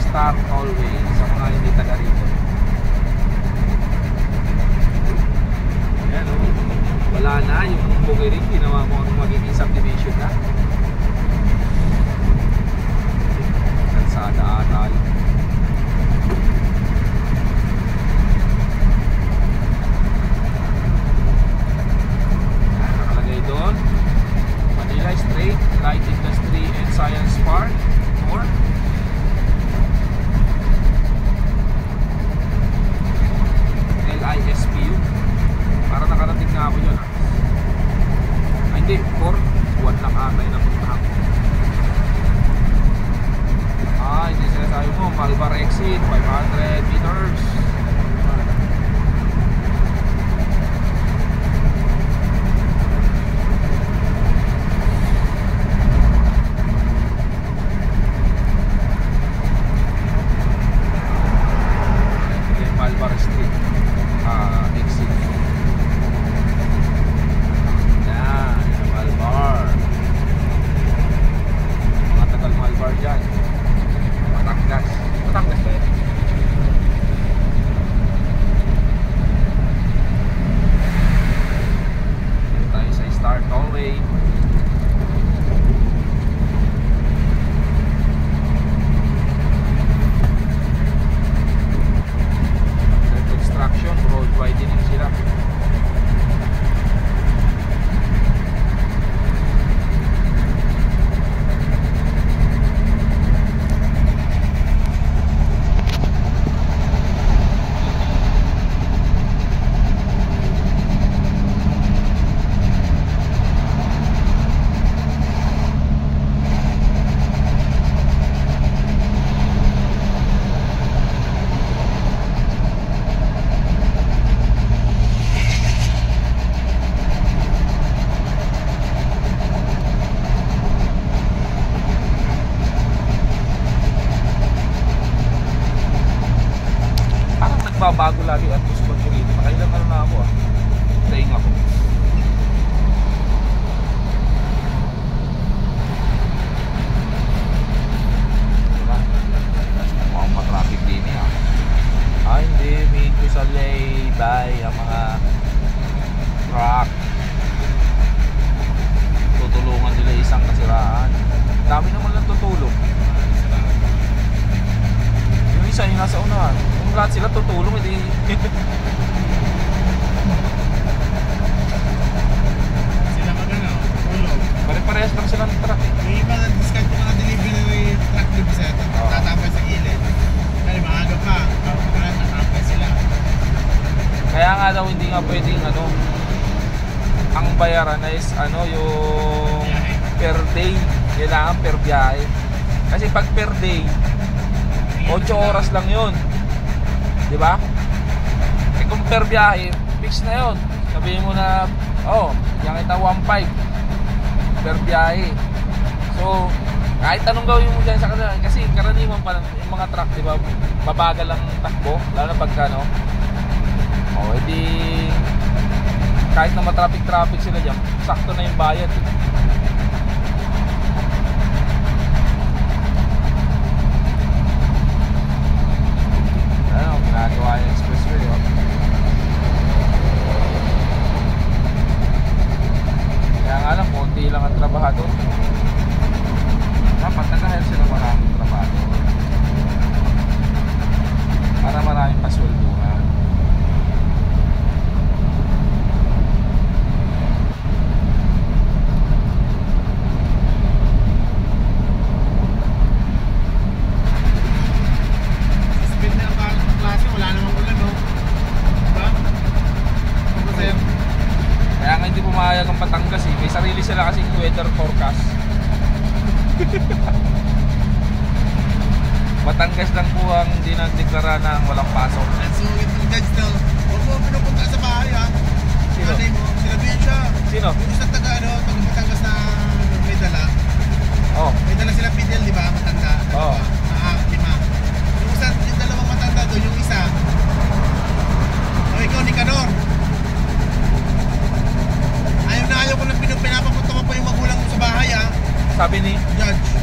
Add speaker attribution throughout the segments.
Speaker 1: Star Tollway sa mga hindi taga rito. Ayan o, wala na yung Bukirin, ginawa mo ang magiging subdivision na. Kalsada atal. Nakalagay doon, Manila Straight Light Industry and Science Park or LISPU. Para nakarating na ako yun. Ay hindi, 4 buwan lang ata yung napuntahan ko. Hindi sinasabi mo, Malbar exit 500 meters. Malbar Street exit. Yan, Malbar. Mga tagal Malbar dyan. Batangas. Batangas ba yun? Dito tayo sa Star Tollway. Road widening sila. Bago lagi at gusto ko rito. Nakailang ano na ako playing ako. Diba? Mukhang matraffic din niya. Hindi, medyo sa lay ang mga truck. Tutulungan nila isang kasiraan. Dami naman lang tutulong. Yung isa yung nasa unahan, lahat sila tutulong, hindi.
Speaker 2: Sila magano, tulong.
Speaker 1: Pare-parehas lang silang truck eh.
Speaker 2: Yung iba na-discount yung mga delivery truck din sa ito. Tatapay sa gilid. Kaya maaga pa, tatapay sila.
Speaker 1: Kaya nga daw hindi nga pwedeng ang bayaran is yung per day. Kailangan per biyahe. Kasi pag per day 8 oras lang yun. Diba? Kung per biyahe, fix na yun. Sabihin mo na, yan kita 1.5 per biyahe. So, kahit anong gawin mo dyan sa kanila, kasi karaniwan pa yung mga truck, diba? Babagal lang takbo, lalo na pagka, edi kahit na matraffic sila dyan, sakto na yung bayad. Ginagawa yung expressway kaya nga lang, konti lang ang trabahado. Dapat nag-hire sila maraming trabahado para maraming paswelduhan. Kaya nga hindi pumayag ang Batangas eh. May sarili sila kasing weather forecast. Batangas lang po ang hindi nagdeklara ng walang pasok.
Speaker 2: So itong judge daw, huwag mo pinupunta sa bahay ha.
Speaker 1: Sino?
Speaker 2: Sila Bensya.
Speaker 1: Sino?
Speaker 2: Yung isang taga Batangas na may dala. May dala sila Fidel, di ba? Matanda. 5. Yung dalawang matanda doon, yung isa. Ikaw ni Kanor. Ayaw ko lang pinapapunta ko pa yung magulang mo sa bahay ha.
Speaker 1: Sabi ni
Speaker 2: Judge.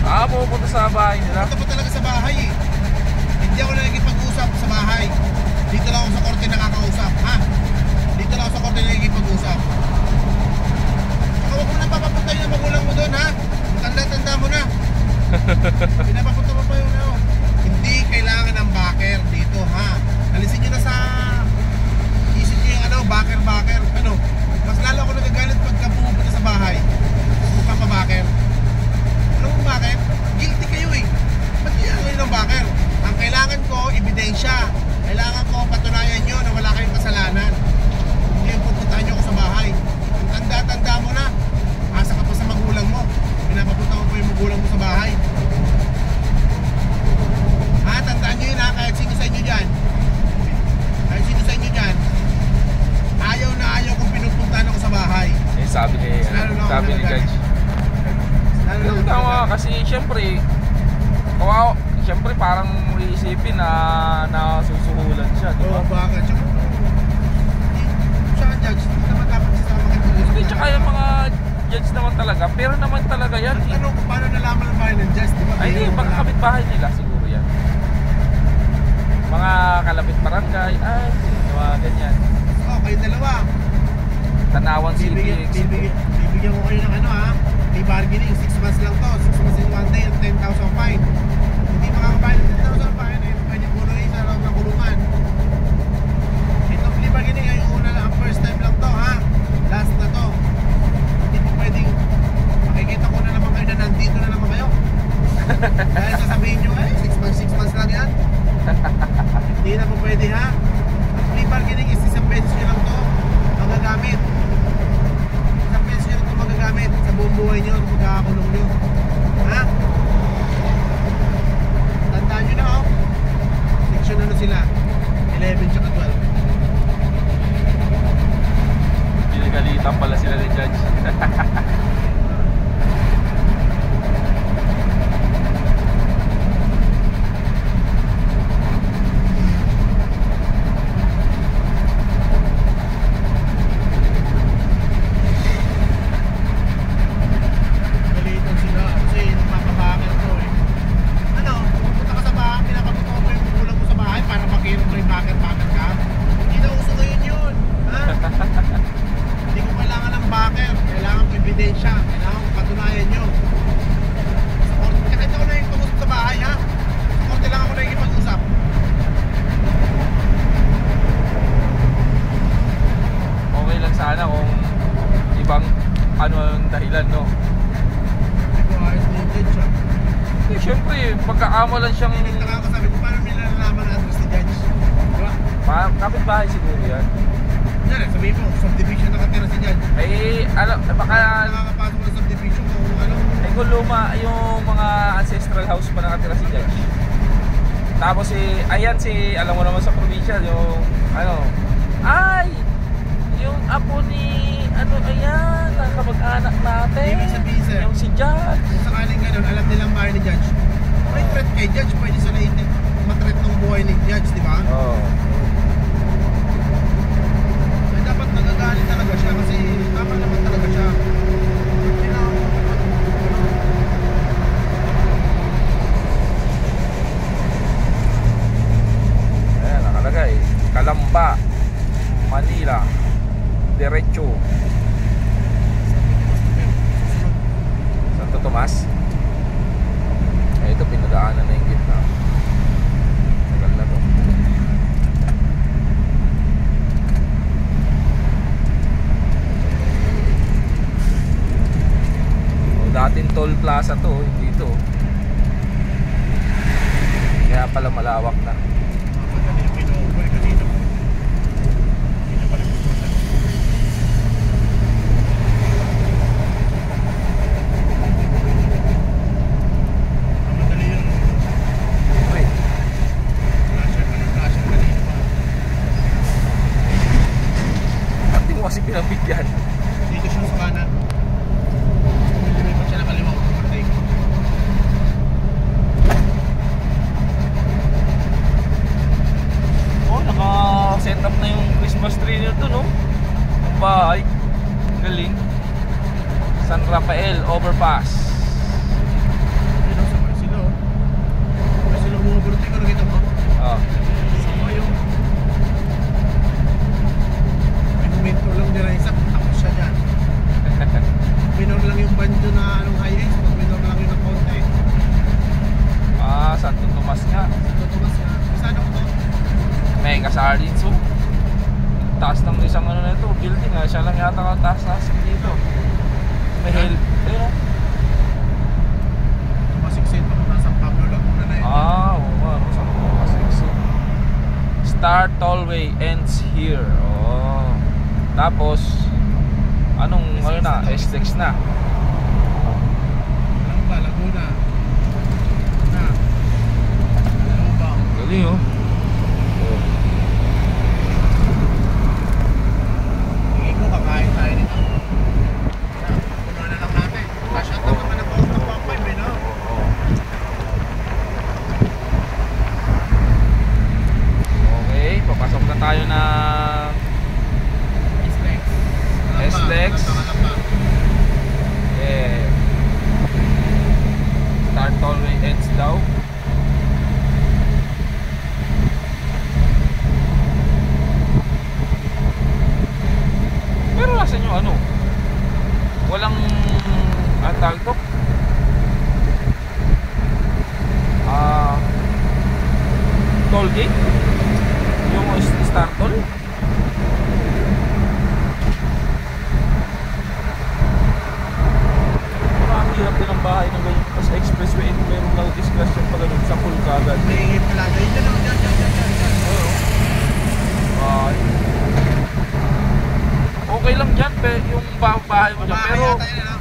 Speaker 1: Pupunta sa bahay nila.
Speaker 2: Pupunta pa talaga sa bahay eh. Hindi ako nakikipag-usap sa bahay. Dito lang ako sa korte nakakausap, ha? Dito lang ako sa korte nakikipag-usap. Saka huwag mo na papapunta yung magulang mo doon, ha? Tanda-tanda mo na. Pinapapunta mo pa yung ano. Hindi kailangan ng backer dito, ha? Alisin nyo na sa isip nyo yung ano, backer. Ano? Mas lalo ako nagagalit pagka pupunta sa bahay. Mukha pa backer. Ano mong backer? Guilty kayo eh. Ba't kailangan kayo ng backer? Ang kailangan ko, ebidensya. Kailangan ko patunayan nyo na wala kayong kasalanan. Hindi yung pupuntahan nyo ako sa bahay. Ang tanda-tanda mo na. Asa ka pa sa magulang mo. Pinapapunta mo pa yung magulang mo sa bahay. Ha, tandaan nyo yun ha. Kahit sino sa inyo dyan. Kahit sino sa inyo dyan. Ayaw na ayaw kung pinupuntahan ako sa bahay.
Speaker 1: Eh, sabi ni Judge. Tama kasi syempre kawawa, syempre parang iisipin na susuhulan siya, di ba?
Speaker 2: Oo, bakit? Siya ang judge, hindi naman dapat sasama kayo.
Speaker 1: Hindi, tsaka yung mga judge naman talaga, pero naman talaga yan.
Speaker 2: Ano, paano nalaman ng bahay ng judge, di ba?
Speaker 1: Ay, hindi, baka kapitbahay nila siguro yan. Mga kalapit barangay, ay, mga ganyan.
Speaker 2: Oo, kayo dalawa.
Speaker 1: Tanawan City.
Speaker 2: Bibigyan ko kayo ng ano ha, may bargaining, 6 months lang to, 6 months in 1 day, 10,000 fine. Hindi makakabayad ng 10,000 fine, eh, pwede punuin sa loob ng kulungan. Itong plea bargaining ay una lang, first time lang to ha, last na to. Hindi po pwedeng, makikita ko na naman kayo na nandito na naman kayo. Dahil sasabihin nyo, 6 months lang yan. Hindi na po pwede ha. Ang plea bargaining is isang beses nyo lang to magagamit. Isang beses nyo lang to magagamit sa buong buhay nyo kung magkakakulong nyo. Ha? Tandaan nyo na section ano sila, 11 tsaka 12.
Speaker 1: Pinagalitan pala sila ni Judge. Pagkakamalan siyang
Speaker 2: sabi ko, paano nila nalaman ang address ni Judge? Diba?
Speaker 1: Kapitbahay siguro yan.
Speaker 2: Yan sabihin mo, subdivision nakatira si Judge.
Speaker 1: Eh, baka
Speaker 2: nakakapasok ng subdivision kung ano.
Speaker 1: Eh, kung luma yung mga ancestral house pa nakatira si Judge. Tapos ayan alam mo naman sa probinsya, yung yung apo ni ayan, ang kamag-anak natin.
Speaker 2: Ibig sabihin, sir,
Speaker 1: yung si Judge.
Speaker 2: Kung sakaling ganun, alam nilang bahay ni Judge. May threat kay Judge, pwede sila matreat ng buhay ni Judge, di ba?
Speaker 1: Oo.
Speaker 2: Ay, dapat nagagalit talaga siya kasi tama naman talaga siya.
Speaker 1: Ayan, nakalagay. Calamba, Manila, Derecho. Santo Tomas. Ito, pinadaanan na yung gitna. Tagal na to. Dating toll plaza to, hindi to. Kaya pala malawak na. Kasi pinabigyan
Speaker 2: dito siya sa kanan, lumipat siya na kaliwa overtake.
Speaker 1: building ah. Siya lang yata ang taas-taas dito. May help. Ayun.
Speaker 2: Tumasiksin pa kung nasa Pablo Laguna na yun.
Speaker 1: Oo nga. Saan ko kasi? Star Tollway ends here. Oh. Tapos, anong ano na? SLEX na.
Speaker 2: Alam ba, Laguna. Na. Lubang.
Speaker 1: Galing oh.
Speaker 2: Tingin mo, kakain tayo nito. Puno na lang natin. Cash out lang naman ang cost ng 1.5 eh, no?
Speaker 1: Okay, papasok na tayo ng
Speaker 2: SLEX.
Speaker 1: SLEX. Yeah. Star Tollway ends daw. Pero nasan yung ano? Walang tawag to? Toll gate? Yung Star Toll? Ang hirap din ang bahay ng ganyan. Tapos expressway, mayroong na-discussion pala nun sa pool kagad.
Speaker 2: May plaza. Ito lang, dyan.
Speaker 1: Oo. Okay lang dyan, yung bahay mo dyan. Pero,
Speaker 2: Yata yun, ano?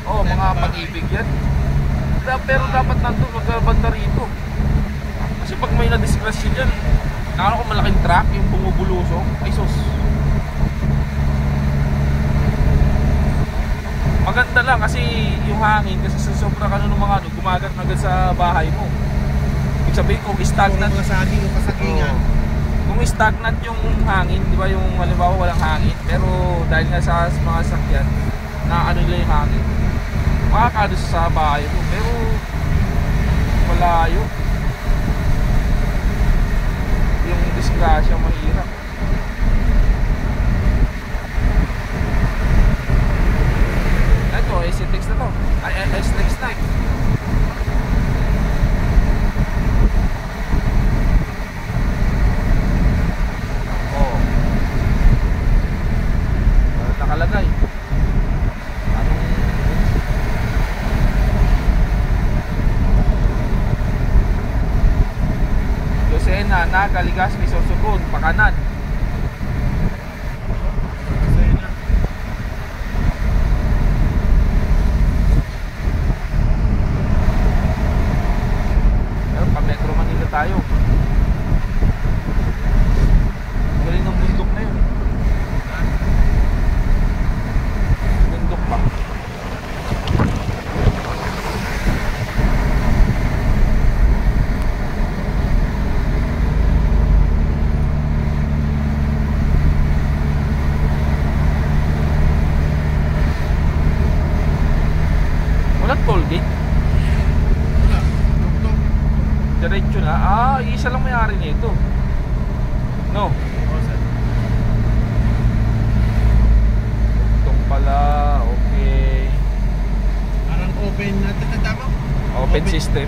Speaker 1: oh, mga pag-ibig yan. Pero dapat nandun, magkabanda rito. Kasi pag may na-discussion dyan, nakano ko malaking truck, yung bumubulusong, ay sus. Maganda lang kasi yung hangin, kasi sa sobrang ano ng mga ano, gumagat agad sa bahay mo. Ibig sabihin kung stagnant,
Speaker 2: Mga saging o kasagingan.
Speaker 1: kung stagnant yung hangin, di ba yung halimbawa walang hangin, pero dahil nga sa mga sakyan, na ano nila yung hangin, makakado sa bahay mo, pero malayo. Yung disgrasya mahirap. Ito, SLEX na to. Ay, SLEX na eh. Oh. Nakalagay. Anong Lucena, Naga, Legazpi, Sorsogon, Pakanan. Pero pa Metro Manila tayo. Galing ng bundok na yun. Bundok pa. Walang toll gate.
Speaker 2: Wala. Tugtog.
Speaker 1: Diretso na. Isa lang may-ari nito. No. Itong pala. Okay.
Speaker 2: Parang open natin na tama?
Speaker 1: Open system.